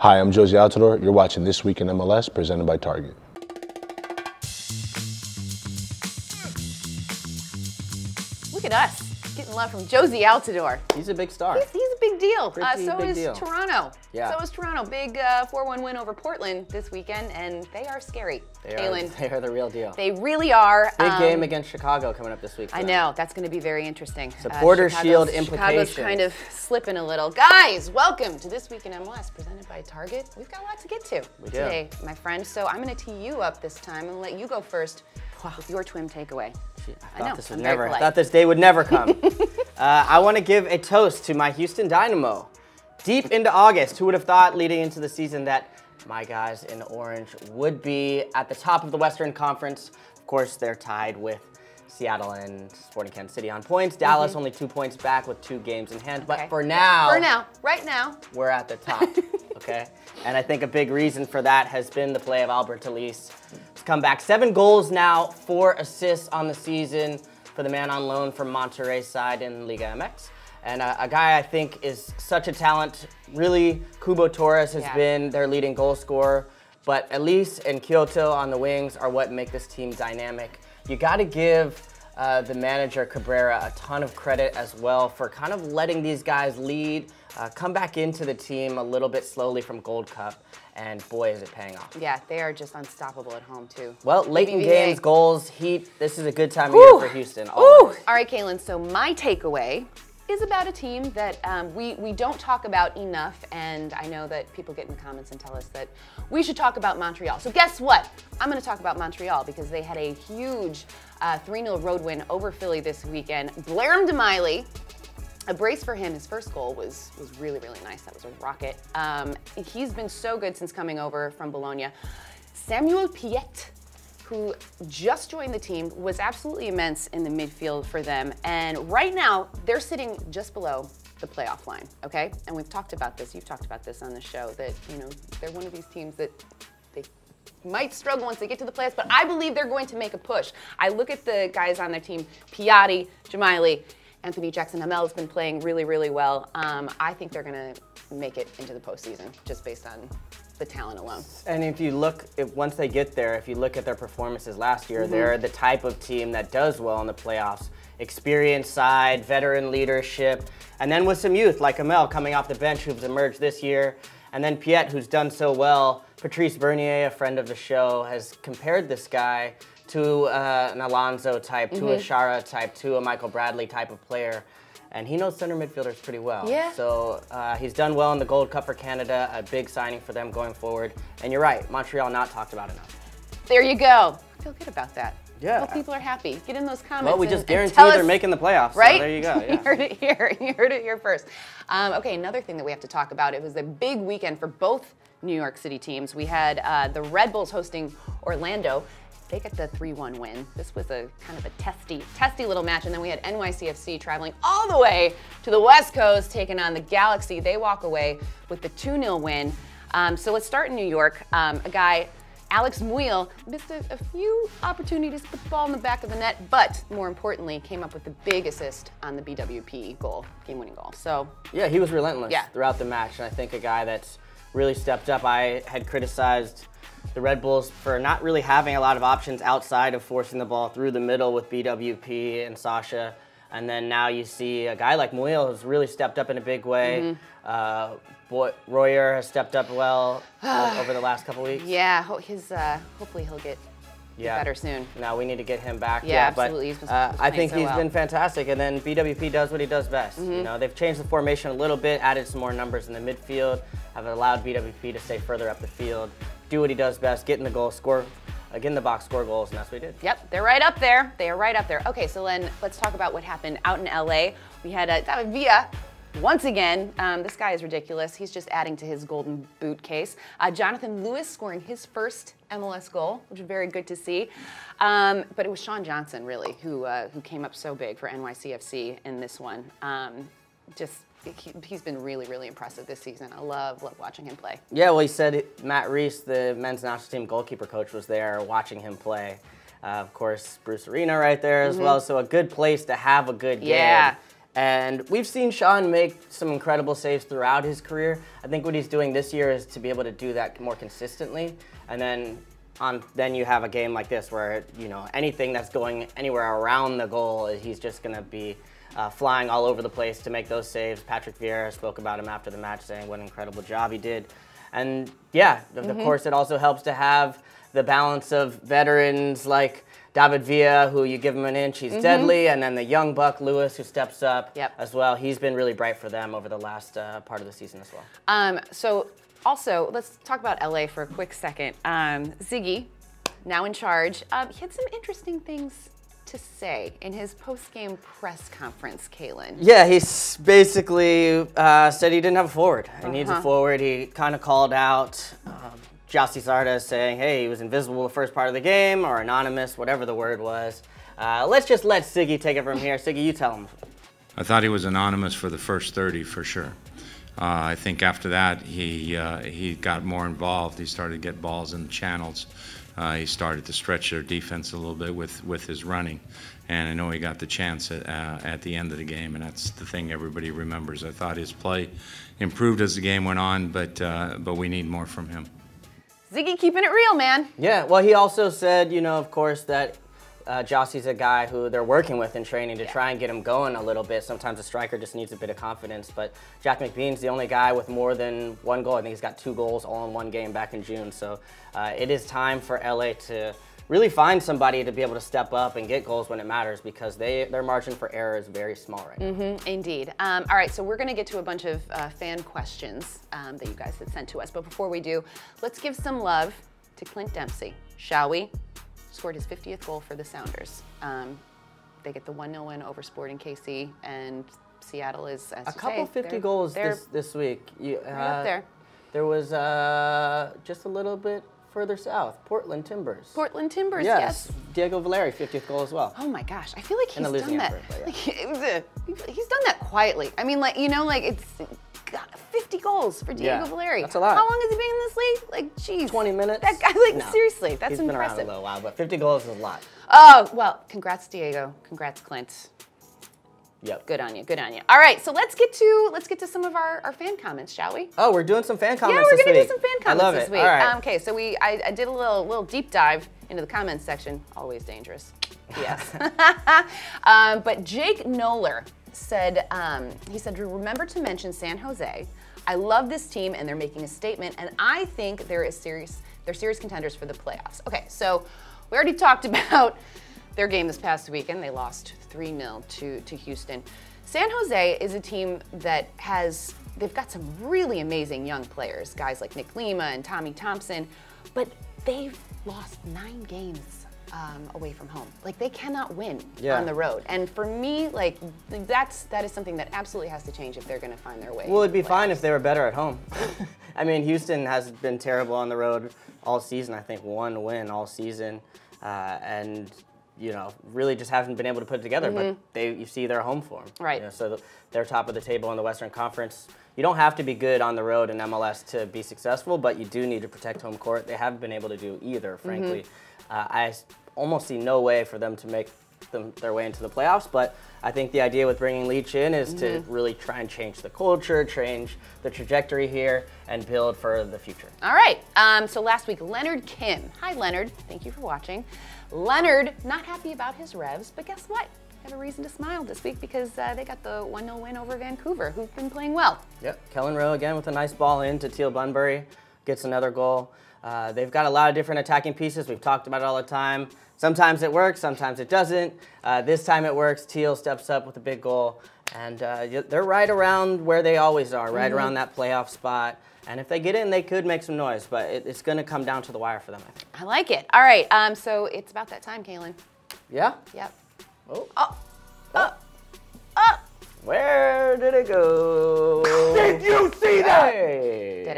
Hi, I'm Josie Altador. You're watching This Week in MLS, presented by Target. Look at us, getting love from Josie Altador. He's a big star. He's a big deal. So big is deal. Toronto. Yeah. So is Toronto. Big 4-1 win over Portland this weekend, and they are scary. They are the real deal. They really are. Big game against Chicago coming up this week. I know, that's going to be very interesting. Supporter Shield implications. Chicago's kind of slipping a little. Guys, welcome to This Week in MLS, presented by Target. We've got a lot to get to today, my friend. So I'm going to tee you up this time and let you go first with your Twim takeaway. I thought this day would never come. I want to give a toast to my Houston Dynamo. Deep into August, who would have thought leading into the season that my guys in orange would be at the top of the Western Conference. Of course, they're tied with Seattle and Sporting Kansas City on points. Dallas only 2 points back with 2 games in hand. But for now, right now, we're at the top, okay? And I think a big reason for that has been the play of Albert Elise. He's come back 7 goals now, 4 assists on the season for the man on loan from Monterrey's side in Liga MX. And a guy I think is such a talent. Really, Cubo Torres has been their leading goal scorer. But Elise and Kyoto on the wings are what make this team dynamic. You got to give the manager, Cabrera, a ton of credit as well for kind of letting these guys lead, come back into the team a little bit slowly from Gold Cup. And boy, is it paying off. Yeah, they are just unstoppable at home, too. Well, late in games, goals, heat, this is a good time of year for Houston. All right, Calen, so my takeaway is about a team that we don't talk about enough, and I know that people get in the comments and tell us that we should talk about Montreal. So guess what? I'm going to talk about Montreal because they had a huge 3-0 road win over Philly this weekend. Blair Demiley, a brace for him. His first goal was really, really nice. That was a rocket. He's been so good since coming over from Bologna. Samuel Piette, who just joined the team, was absolutely immense in the midfield for them. And right now, they're sitting just below the playoff line, okay? And we've talked about this, you've talked about this on the show, that, you know, they're one of these teams that they might struggle once they get to the playoffs, but I believe they're going to make a push. I look at the guys on their team, Piatti, Jamili, Anthony Jackson-Hamel has been playing really, really well. I think they're gonna make it into the postseason just based on the talent alone. And if you look, once they get there, if you look at their performances last year, they're the type of team that does well in the playoffs. Experienced side, veteran leadership, and then with some youth like Hamel coming off the bench who's emerged this year, and then Piette who's done so well. Patrice Bernier, a friend of the show, has compared this guy to an Alonso type, to a Shara type, to a Michael Bradley type of player. And he knows center midfielders pretty well. Yeah. So he's done well in the Gold Cup for Canada, a big signing for them going forward. And you're right, Montreal not talked about enough. There you go. I feel good about that. Yeah. Well, people are happy. Get in those comments. Well, we just guarantee they're making the playoffs. Right? So there you go. Yeah. You heard it here. You heard it here first. Okay, another thing that we have to talk about. It was a big weekend for both New York City teams. We had the Red Bulls hosting Orlando. They get the 3-1 win. This was a kind of a testy little match. And then we had NYCFC traveling all the way to the West Coast, taking on the Galaxy. They walk away with the 2-0 win. So let's start in New York. A guy, Alex Muyl, missed a few opportunities to put the ball in the back of the net, but more importantly, came up with the big assist on the BWP goal, game-winning goal. So yeah, he was relentless throughout the match. And I think a guy that's really stepped up. I had criticized the Red Bulls for not really having a lot of options outside of forcing the ball through the middle with BWP and Sasha. And then now you see a guy like Muyl who's really stepped up in a big way. Royer has stepped up well over the last couple weeks. Yeah, hopefully he'll get better soon. Now we need to get him back. Yeah, absolutely. But I think he's been fantastic. And then BWP does what he does best. You know, they've changed the formation a little bit, added some more numbers in the midfield, have allowed BWP to stay further up the field, do what he does best, get in the goal, score, get in the box, score goals, and that's what he did. Yep, they're right up there. They are right up there. Okay, so then let's talk about what happened out in LA. We had David Villa. Once again, this guy is ridiculous. He's just adding to his golden boot case. Jonathan Lewis scoring his first MLS goal, which is very good to see. But it was Sean Johnson, really, who came up so big for NYCFC in this one. He's been really, really impressive this season. I love watching him play. Yeah, well, he said Matt Reese, the men's national team goalkeeper coach, was there watching him play. Of course, Bruce Arena right there as well. So a good place to have a good game. And we've seen Sean make some incredible saves throughout his career. I think what he's doing this year is to be able to do that more consistently. And then you have a game like this where, you know, anything that's going anywhere around the goal, he's just going to be flying all over the place to make those saves. Patrick Vieira spoke about him after the match, saying what an incredible job he did. And yeah, of course, it also helps to have the balance of veterans like David Villa, who you give him an inch, he's deadly, and then the young buck, Lewis, who steps up as well. He's been really bright for them over the last part of the season as well. So also, let's talk about LA for a quick second. Ziggy, now in charge, he had some interesting things to say in his post-game press conference, Calen. Yeah, he's basically said he didn't have a forward. He needs a forward. He kind of called out Jossie Zardes, saying, hey, he was invisible the first part of the game, or anonymous, whatever the word was. Let's just let Siggy take it from here. Siggy, you tell him. I thought he was anonymous for the first 30 for sure. I think after that he got more involved. He started to get balls in the channels. He started to stretch their defense a little bit with his running. And I know he got the chance at the end of the game, and that's the thing everybody remembers. I thought his play improved as the game went on, but we need more from him. Ziggy keeping it real, man. Yeah, well, he also said, you know, of course, that Jossie's a guy who they're working with in training to try and get him going a little bit. Sometimes a striker just needs a bit of confidence, but Jack McBean's the only guy with more than one goal. I think he's got 2 goals all in one game back in June. So it is time for LA to really find somebody to be able to step up and get goals when it matters, because their margin for error is very small right now. Indeed. All right, so we're going to get to a bunch of fan questions that you guys had sent to us. But before we do, let's give some love to Clint Dempsey, shall we? Scored his 50th goal for the Sounders. They get the 1-0 win over Sporting KC, and Seattle is, as a couple 50 goals this week. Right up there. There was just a little bit further south, Portland Timbers. Portland Timbers, yes. Diego Valeri, 50th goal as well. Oh my gosh, I feel like he's done that. He's done that quietly. I mean, like, you know, like it's 50 goals for Diego Valeri. That's a lot. How long has he been in this league? Like, geez. 20 minutes. That guy, like, seriously, that's impressive. He's been around a little while, but 50 goals is a lot. Oh, well, congrats, Diego. Congrats, Clint. Yep. Good on you, good on you. All right, so let's get to some of our fan comments, shall we? Oh, we're doing some fan comments this week. Yeah, we're gonna do some fan comments this week. All right. Okay, so I did a little deep dive into the comments section. Always dangerous. Yes. But Jake Noller said, he said, remember to mention San Jose. I love this team, and they're making a statement, and I think they're serious contenders for the playoffs. Okay, so we already talked about their game this past weekend. They lost 3-0 to Houston. San Jose is a team that they've got some really amazing young players, guys like Nick Lima and Tommy Thompson, but they've lost 9 games away from home. Like, they cannot win on the road. And for me, like, that is something that absolutely has to change if they're going to find their way. Well, it'd be fine if they were better at home. I mean, Houston has been terrible on the road all season. I think 1 win all season, and you know, really just haven't been able to put it together. But you see their home form. Right. You know, so they're top of the table in the Western Conference. You don't have to be good on the road in MLS to be successful, but you do need to protect home court. They haven't been able to do either, frankly. I almost see no way for them to make their way into the playoffs, but I think the idea with bringing Leach in is to really try and change the culture, change the trajectory here, and build for the future. All right, so last week, Leonard Kim. Hi, Leonard. Thank you for watching. Leonard, not happy about his Revs, but guess what? Have a reason to smile this week because they got the 1-0 win over Vancouver, who've been playing well. Yep, Kellen Rowe again with a nice ball in to Teal Bunbury, gets another goal. They've got a lot of different attacking pieces. We've talked about it all the time. Sometimes it works, sometimes it doesn't. This time it works. Teal steps up with a big goal, and they're right around where they always are, right around that playoff spot. And if they get in, they could make some noise, but it's going to come down to the wire for them, I think. I like it. All right, so it's about that time, Calen. Yeah? Yep. Oh. Where did it go? Did you see that? Hey. Did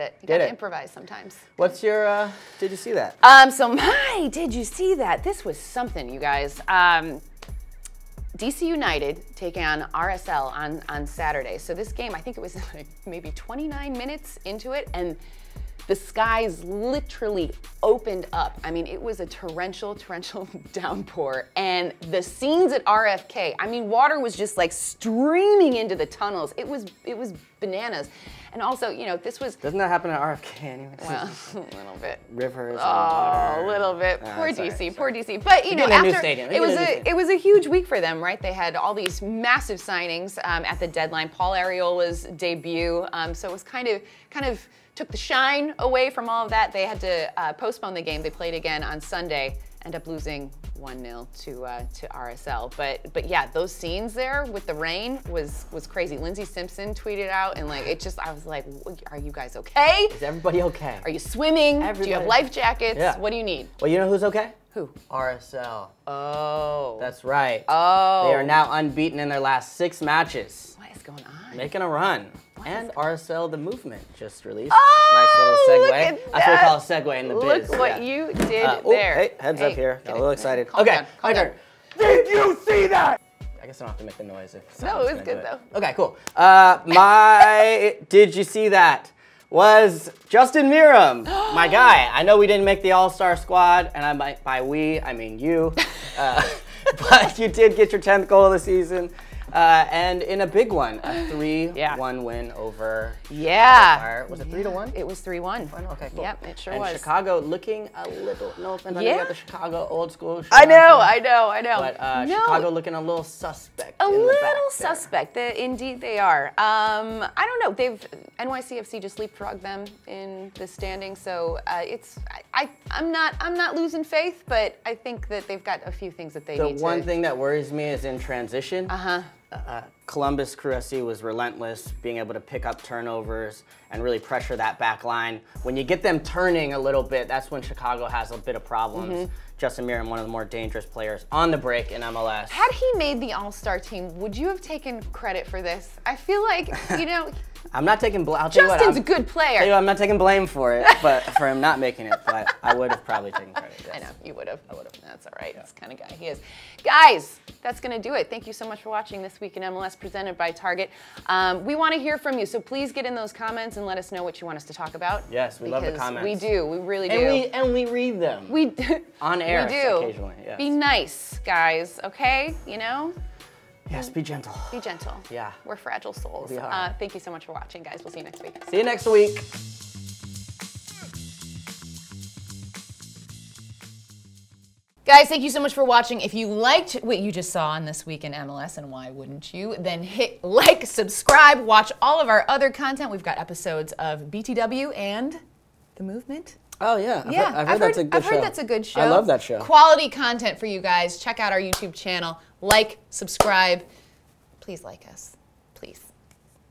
it. You gotta improvise sometimes. What's your, did you see that? So my, did you see that? This was something, you guys. DC United taking on RSL on Saturday. So this game, I think it was like maybe 29 minutes into it, and the skies literally opened up. I mean, it was a torrential downpour, and the scenes at RFK, I mean, water was just like streaming into the tunnels. It was bananas. And also, you know, this was... Doesn't that happen at RFK anyway? Well, a little bit. Rivers and A water. little bit. Poor sorry, DC, poor DC. But, you know, after... It was a huge week for them, right? They had all these massive signings at the deadline. Paul Arriola's debut. So it was kind of took the shine away from all of that. They had to postpone the game. They played again on Sunday. End up losing 1-0 to RSL. But yeah, those scenes there with the rain was crazy. Lindsey Simpson tweeted out, and like I was like, are you guys okay? Is everybody okay? Are you swimming? Everybody. Do you have life jackets? Yeah. What do you need? Well, you know who's okay? Who? RSL. Oh. That's right. Oh. They are now unbeaten in their last 6 matches. What is going on? Making a run. And RSL The Movement just released. Oh, nice little segue. look at That's what we call a segue in the biz. Look what you did oh, there. Hey, heads up here. Got a little excited. Calm Okay, down, calm my turn. down. Did you see that? I guess I don't have to make the noise if No, it was someone's gonna good do it. though. Okay, cool. My did you see that was Justin Meram, my guy. I know we didn't make the All-Star squad, and by we, I mean you. But you did get your 10th goal of the season. And in a big one, a 3-1 win over Fire. Was it 3-1? It was 3-1. Okay, cool. Yep, it sure and was. Chicago looking a little, no offense, I know you got the Chicago old school. I know. But Chicago looking a little suspect. A in the little back there. suspect. Indeed, they are. I don't know. NYCFC just leapfrogged them in the standing, so I'm not losing faith, but I think that they've got a few things that they need to. The one thing that worries me is in transition. Uh-huh. Columbus Crew SC was relentless, being able to pick up turnovers and really pressure that back line. When you get them turning a little bit, that's when Chicago has a bit of problems. Justin Meram, one of the more dangerous players on the break in MLS. Had he made the All-Star team, would you have taken credit for this? I feel like, you know, I'm not taking blame. Justin's a good player. I'm not taking blame for it, but for him not making it. But I would have probably taken credit. Yes. I know, you would have. I would have. That's all right. That's the kind of guy he is. Guys, that's going to do it. Thank you so much for watching This Week in MLS presented by Target. We want to hear from you, so please get in those comments and let us know what you want us to talk about. Yes, we love the comments. We do. We really do. And we read them. We on air. We do. Occasionally. Yes. Be nice, guys. Okay? You know? Yes, be gentle. Be gentle. Yeah. We're fragile souls. We are. Thank you so much for watching, guys. We'll see you next week. See you next week. Guys, thank you so much for watching. If you liked what you just saw on This Week in MLS, and why wouldn't you, then hit like, subscribe, watch all of our other content. We've got episodes of BTW and The Movement. Oh, yeah. I've heard that's a good show. I've heard that's a good show. I love that show. Quality content for you guys. Check out our YouTube channel. Like, subscribe. Please like us.